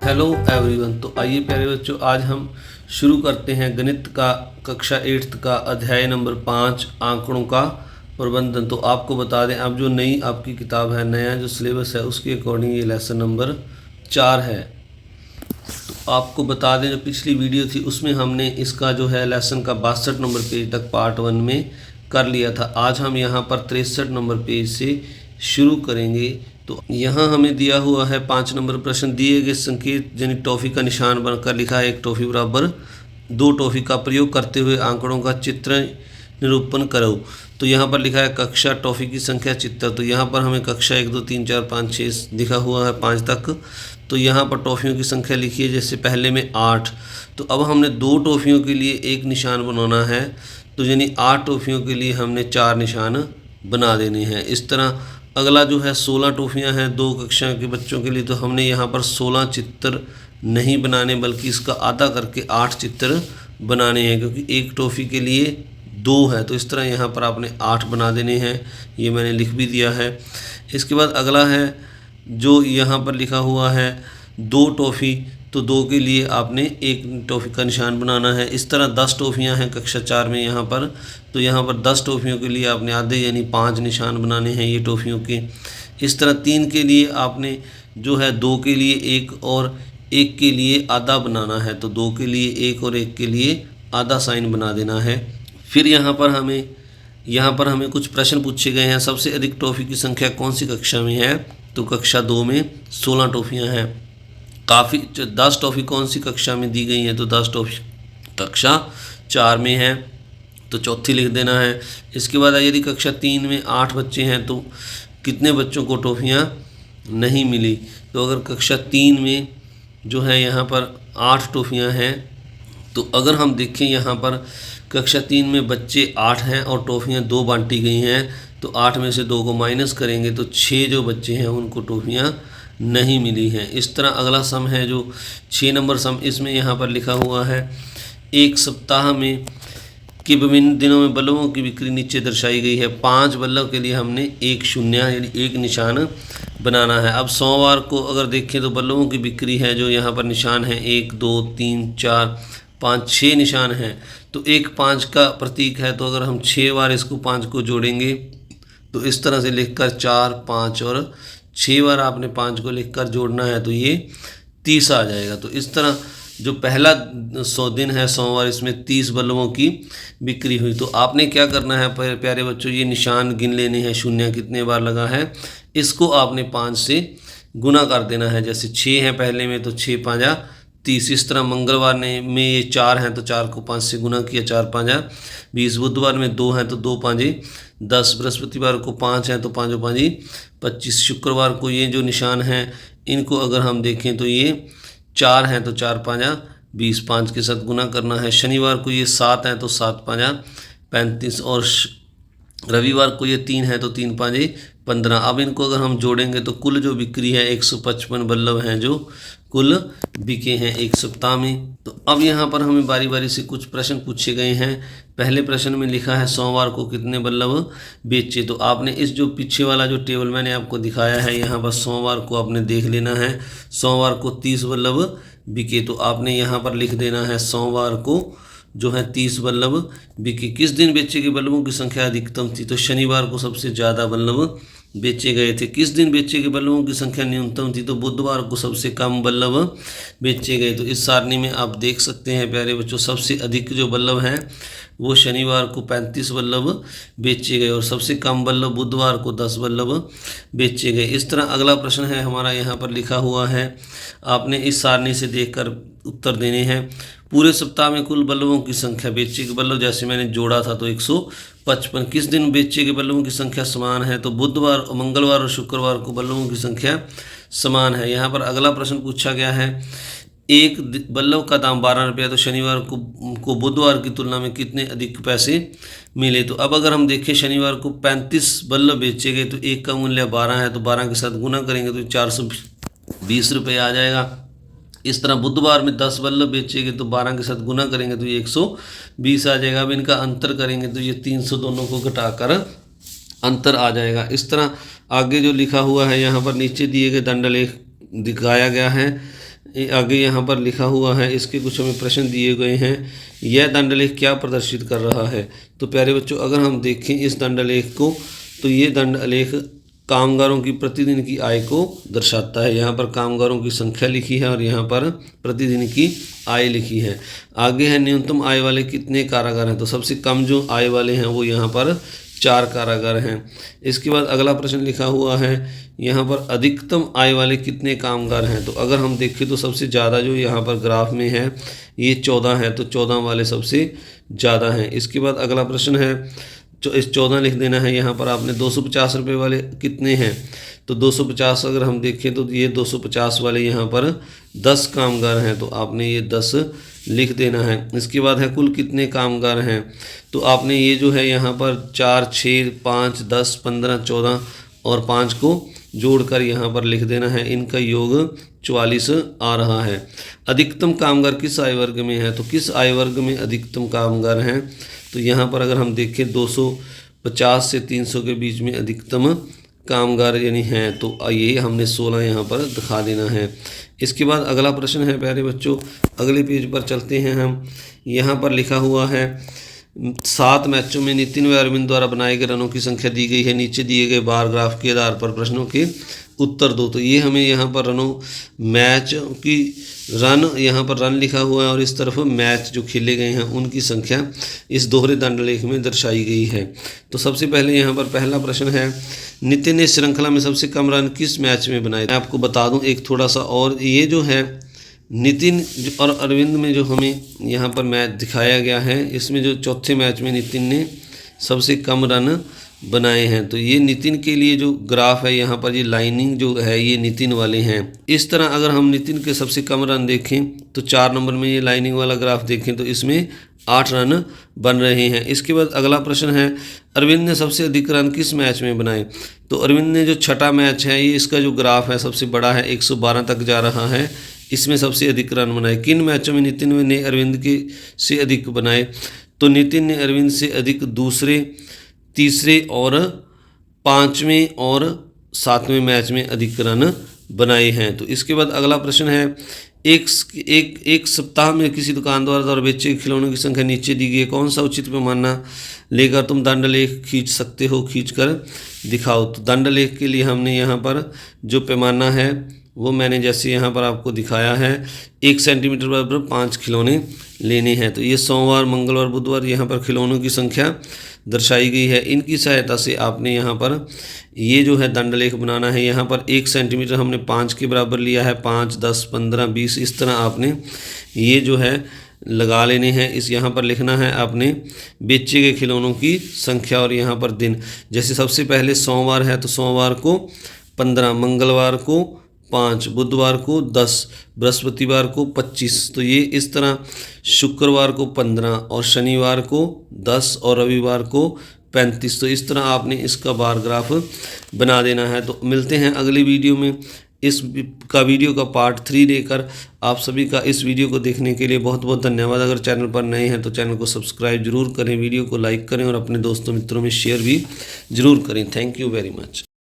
Hello everyone. तो आइए प्यारे बच्चों, आज हम शुरू करते हैं गणित का कक्षा 8th का अध्याय नंबर 5 आंकड़ों का प्रबंधन। तो आपको बता दें, अब जो नई आपकी किताब है, नया जो सिलेबस है, उसके अकॉर्डिंग ये लेसन नंबर 4 है। तो आपको बता दें, जो पिछली वीडियो थी उसमें हमने इसका जो है लेसन का 62 नंबर पेज तक पार्ट 1 में कर लिया था। आज हम यहाँ पर 63 नंबर पेज से शुरू करेंगे। तो यहाँ हमें दिया हुआ है 5 नंबर प्रश्न। दिए गए संकेत यानी टॉफ़ी का निशान बनकर लिखा है, एक टॉफ़ी बराबर 2 टॉफ़ी का प्रयोग करते हुए आंकड़ों का चित्र निरूपण करो। तो यहाँ पर लिखा है कक्षा, टॉफ़ी की संख्या, चित्र। तो यहाँ पर हमें कक्षा 1 2 3 4 5 6 लिखा हुआ है 5 तक। तो यहाँ पर टॉफ़ियों की संख्या लिखी है, जैसे पहले में 8। तो अब हमने 2 टॉफ़ियों के लिए एक निशान बनाना है, तो यानी 8 टॉफ़ियों के लिए हमने 4 निशान बना देने हैं। इस तरह अगला जो है 16 टॉफ़ियाँ हैं 2 कक्षा के बच्चों के लिए। तो हमने यहाँ पर 16 चित्र नहीं बनाने, बल्कि इसका आधा करके 8 चित्र बनाने हैं, क्योंकि एक टॉफ़ी के लिए 2 है। तो इस तरह यहाँ पर आपने 8 बना देने हैं, ये मैंने लिख भी दिया है। इसके बाद अगला है जो यहाँ पर लिखा हुआ है 2 टॉफ़ी। तो 2 के लिए आपने एक टॉफ़ी का निशान बनाना है। इस तरह 10 टॉफ़ियाँ हैं कक्षा 4 में यहाँ पर। तो यहाँ पर 10 टॉफ़ियों के लिए आपने आधे यानी 5 निशान बनाने हैं ये टॉफ़ियों के। इस तरह 3 के लिए आपने जो है 2 के लिए 1 और 1 के लिए आधा बनाना है। तो 2 के लिए 1 और 1 के लिए आधा साइन बना देना है। फिर यहाँ पर हमें कुछ प्रश्न पूछे गए हैं। सबसे अधिक टॉफ़ी की संख्या कौन सी कक्षा में है? तो कक्षा 2 में 16 टॉफ़ियाँ हैं। 10 टॉफ़ी कौन सी कक्षा में दी गई हैं? तो 10 टॉफ़ी कक्षा 4 में है, तो चौथी लिख देना है। इसके बाद यदि कक्षा 3 में 8 बच्चे हैं तो कितने बच्चों को टॉफ़ियाँ नहीं मिली? तो अगर कक्षा 3 में जो है यहाँ पर 8 टॉफ़ियाँ हैं, तो अगर हम देखें यहाँ पर कक्षा 3 में बच्चे 8 हैं और टॉफ़ियाँ 2 बांटी गई हैं, तो 8 में से 2 को माइनस करेंगे तो 6 जो बच्चे हैं उनको टॉफ़ियाँ नहीं मिली हैं। इस तरह अगला सम है जो 6 नंबर सम, इसमें यहाँ पर लिखा हुआ है एक सप्ताह में कि विभिन्न दिनों में बल्बों की बिक्री नीचे दर्शाई गई है। 5 बल्ब के लिए हमने एक शून्य यानी एक निशान बनाना है। अब सोमवार को अगर देखें तो बल्बों की बिक्री है जो यहाँ पर निशान है 1 2 3 4 5 6 निशान हैं। तो एक 5 का प्रतीक है, तो अगर हम 6 बार इसको 5 को जोड़ेंगे तो इस तरह से लिखकर 4 5 और 6 बार आपने 5 को लिखकर जोड़ना है, तो ये 30 आ जाएगा। तो इस तरह जो पहला 100 दिन है सोमवार, इसमें 30 बल्बों की बिक्री हुई। तो आपने क्या करना है प्यारे बच्चों, ये निशान गिन लेने हैं, शून्य कितने बार लगा है इसको आपने 5 से गुना कर देना है। जैसे 6 हैं पहले में, तो 6 5 30। इस तरह मंगलवार में ये 4 हैं, तो 4 को 5 से गुना किया, 4 5 20। बुधवार में 2 हैं, तो 2 5 10। बृहस्पतिवार को 5 हैं, तो 5 5 25। शुक्रवार को ये जो निशान हैं इनको अगर हम देखें तो ये 4 हैं, तो 4 5 20, 5 के साथ गुना करना है। शनिवार को ये 7 हैं, तो 7 5 35। और रविवार को ये 3 है, तो 3 5 15। अब इनको अगर हम जोड़ेंगे तो कुल जो बिक्री है 155 बल्ब हैं जो कुल बिके हैं एक सप्ताह में। तो अब यहाँ पर हमें बारी बारी से कुछ प्रश्न पूछे गए हैं। पहले प्रश्न में लिखा है सोमवार को कितने बल्ब बेचे। तो आपने इस जो पीछे वाला जो टेबल मैंने आपको दिखाया है, यहाँ पर सोमवार को आपने देख लेना है। सोमवार को 30 बल्ब बिके, तो आपने यहाँ पर लिख देना है सोमवार को जो है 30 बल्ब बिके। किस दिन बेचे गए बल्बों की संख्या अधिकतम थी? तो शनिवार को सबसे ज़्यादा बल्ब बेचे गए थे। किस दिन बेचे गए बल्बों की संख्या न्यूनतम थी? तो बुधवार को सबसे कम बल्ब बेचे गए। तो इस सारणी में आप देख सकते हैं प्यारे बच्चों, सबसे अधिक जो बल्ब हैं वो शनिवार को 35 बल्ब बेचे गए और सबसे कम बल्ब बुधवार को 10 बल्ब बेचे गए। इस तरह अगला प्रश्न है हमारा, यहाँ पर लिखा हुआ है, आपने इस सारणी से देखकर उत्तर देने हैं। पूरे सप्ताह में कुल बल्बों की संख्या, बेचे के बल्ब जैसे मैंने जोड़ा था तो 155। किस दिन बेचे के बल्बों की संख्या समान है? तो बुधवार, मंगलवार और शुक्रवार को बल्बों की संख्या समान है। यहाँ पर अगला प्रश्न पूछा गया है, एक बल्ब का दाम 12 रुपया, तो शनिवार को बुधवार की तुलना में कितने अधिक पैसे मिले? तो अब अगर हम देखें शनिवार को 35 बल्ब बेचे गए, तो एक का मूल्य 12 है, तो 12 के साथ गुना करेंगे तो 420 रुपये आ जाएगा। इस तरह बुधवार में 10 बल्ब बेचेंगे तो 12 के साथ गुना करेंगे तो ये 120 आ जाएगा। अब इनका अंतर करेंगे तो ये 300 दोनों को घटाकर अंतर आ जाएगा। इस तरह आगे जो लिखा हुआ है यहाँ पर नीचे दिए गए दंडलेख दिखाया गया है। आगे यहाँ पर लिखा हुआ है, इसके कुछ हमें प्रश्न दिए गए हैं। यह दंडलेख क्या प्रदर्शित कर रहा है? तो प्यारे बच्चों, अगर हम देखें इस दंडलेख को, तो ये दंडलेख कामगारों की प्रतिदिन की आय को दर्शाता है। यहाँ पर कामगारों की संख्या लिखी है और यहाँ पर प्रतिदिन की आय लिखी है। आगे है न्यूनतम आय वाले कितने कारागार हैं? तो सबसे कम जो आय वाले हैं वो यहाँ पर 4 कारागार हैं। इसके बाद अगला प्रश्न लिखा हुआ है, यहाँ पर अधिकतम आय वाले कितने कामगार हैं? तो अगर हम देखें तो सबसे ज़्यादा जो यहाँ पर ग्राफ में है ये 14 है, तो 14 वाले सबसे ज़्यादा हैं। इसके बाद अगला प्रश्न है, इस 14 लिख देना है। यहाँ पर आपने 250 रुपये वाले कितने हैं? तो 250 अगर हम देखें तो ये 250 वाले यहाँ पर 10 कामगार हैं, तो आपने ये 10 लिख देना है। इसके बाद है कुल कितने कामगार हैं? तो आपने ये जो है यहाँ पर 4, 6, 5, 10, 15, 14 और 5 को जोड़कर यहाँ पर लिख देना है। इनका योग 44 आ रहा है। अधिकतम कामगार किस आय वर्ग में है? तो किस आय वर्ग में अधिकतम कामगार हैं? तो यहाँ पर अगर हम देखें 250 से 300 के बीच में अधिकतम कामगार यानी हैं, तो ये हमने 16 यहाँ पर दिखा देना है। इसके बाद अगला प्रश्न है प्यारे बच्चों, अगले पेज पर चलते हैं हम। यहाँ पर लिखा हुआ है 7 मैचों में नितिन व अरविंद द्वारा बनाए गए रनों की संख्या दी गई है। नीचे दिए गए बार ग्राफ के आधार पर प्रश्नों के उत्तर दो। तो ये हमें यहाँ पर रनों मैच की रन यहाँ पर रन लिखा हुआ है और इस तरफ मैच जो खेले गए हैं उनकी संख्या इस दोहरे दंडलेख में दर्शाई गई है। तो सबसे पहले यहाँ पर पहला प्रश्न है, नितिन ने श्रृंखला में सबसे कम रन किस मैच में बनाए? मैं आपको बता दूं एक थोड़ा सा, और ये जो है नितिन और अरविंद में जो हमें यहाँ पर मैच दिखाया गया है, इसमें जो चौथे मैच में नितिन ने सबसे कम रन बनाए हैं। तो ये नितिन के लिए जो ग्राफ है यहाँ पर ये लाइनिंग जो है ये नितिन वाले हैं। इस तरह अगर हम नितिन के सबसे कम रन देखें तो 4 नंबर में ये लाइनिंग वाला ग्राफ देखें तो इसमें 8 रन बन रहे हैं। इसके बाद अगला प्रश्न है, अरविंद ने सबसे अधिक रन किस मैच में बनाए? तो अरविंद ने जो छठा मैच है ये इसका जो ग्राफ है सबसे बड़ा है, 112 तक जा रहा है, इसमें सबसे अधिक रन बनाए। किन मैचों में नितिन ने अरविंद के से अधिक बनाए? तो नितिन ने अरविंद से अधिक दूसरे, तीसरे और 5वें और 7वें मैच में अधिक रन बनाए हैं। तो इसके बाद अगला प्रश्न है, एक सप्ताह में किसी दुकानदार द्वारा बेचे गए खिलौनों की संख्या नीचे दी गई है, कौन सा उचित पैमाना लेकर तुम दंडलेख खींच सकते हो? खींच कर दिखाओ। तो दंडलेख के लिए हमने यहाँ पर जो पैमाना है वो मैंने जैसे यहाँ पर आपको दिखाया है, 1 सेंटीमीटर बराबर 5 खिलौने लेने हैं। तो ये सोमवार, मंगलवार, बुधवार यहाँ पर खिलौनों की संख्या दर्शाई गई है। इनकी सहायता से आपने यहाँ पर ये जो है दंडलेख बनाना है। यहाँ पर 1 सेंटीमीटर हमने 5 के बराबर लिया है, 5, 10, 15, 20 इस तरह आपने ये जो है लगा लेने हैं। इस यहाँ पर लिखना है आपने बेचे गए खिलौनों की संख्या और यहाँ पर दिन। जैसे सबसे पहले सोमवार है तो सोमवार को 15, मंगलवार को 5, बुधवार को 10, बृहस्पतिवार को 25। तो ये इस तरह शुक्रवार को 15 और शनिवार को 10 और रविवार को 35। तो इस तरह आपने इसका बार ग्राफ बना देना है। तो मिलते हैं अगली वीडियो में। इस का वीडियो का पार्ट 3 लेकर आप सभी का इस वीडियो को देखने के लिए बहुत बहुत धन्यवाद। अगर चैनल पर नए हैं तो चैनल को सब्सक्राइब जरूर करें, वीडियो को लाइक करें और अपने दोस्तों मित्रों में शेयर भी जरूर करें। Thank you very much.